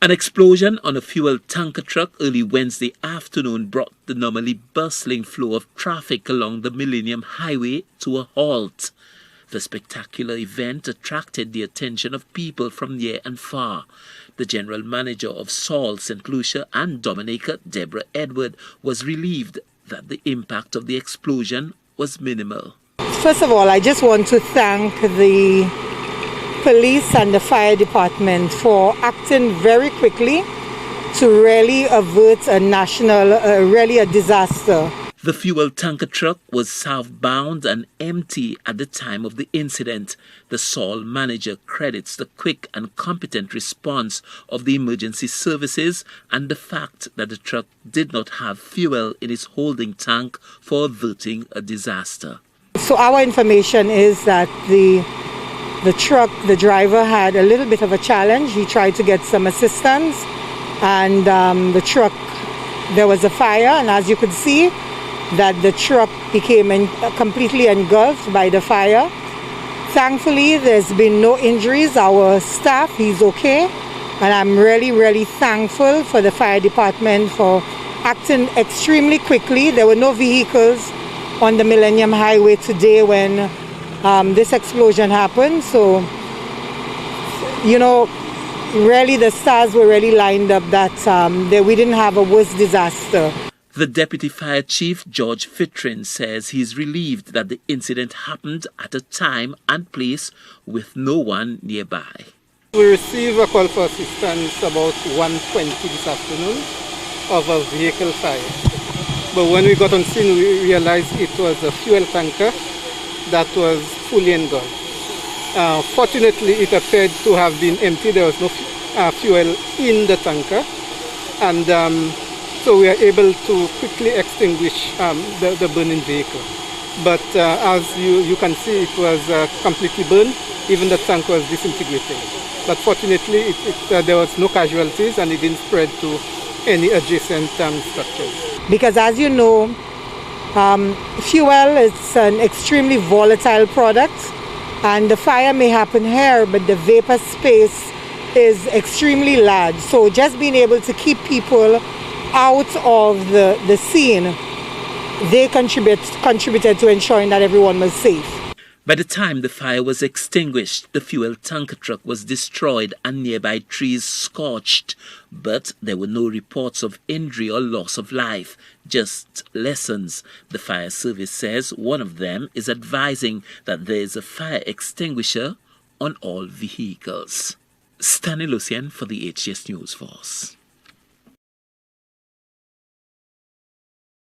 An explosion on a fuel tanker truck early Wednesday afternoon brought the normally bustling flow of traffic along the Millennium Highway to a halt. The spectacular event attracted the attention of people from near and far. The general manager of Saul, St. Lucia and Dominica, Deborah Edward, was relieved that the impact of the explosion was minimal. First of all, I just want to thank the police and the fire department for acting very quickly to really avert a disaster. The fuel tanker truck was southbound and empty at the time of the incident. The Saul manager credits the quick and competent response of the emergency services and the fact that the truck did not have fuel in its holding tank for averting a disaster. So our information is that the truck, the driver had a little bit of a challenge. He tried to get some assistance, and the truck, there was a fire, and as you could see, that the truck became completely engulfed by the fire. Thankfully, there's been no injuries. Our staff, he's okay, and I'm really, really thankful for the fire department for acting extremely quickly. There were no vehicles on the Millennium Highway today when this explosion happened. So, you know, really the stars were really lined up that we didn't have a worse disaster. The Deputy Fire Chief, George Fitrin, says he's relieved that the incident happened at a time and place with no one nearby. We received a call for assistance about 1:20 this afternoon of a vehicle fire. But when we got on scene, we realized it was a fuel tanker that was fully engulfed. Fortunately, it appeared to have been empty. There was no fuel in the tanker. And so we are able to quickly extinguish the burning vehicle. But as you can see, it was completely burned. Even the tank was disintegrating. But fortunately, there was no casualties and it didn't spread to any adjacent structures. Because as you know, fuel is an extremely volatile product, and the fire may happen here, but the vapor space is extremely large. So just being able to keep people out of the scene, they contributed to ensuring that everyone was safe. By the time the fire was extinguished, the fuel tanker truck was destroyed and nearby trees scorched. But there were no reports of injury or loss of life, just lessons. The fire service says one of them is advising that there is a fire extinguisher on all vehicles. Stanley Lucien for the HGS News Force.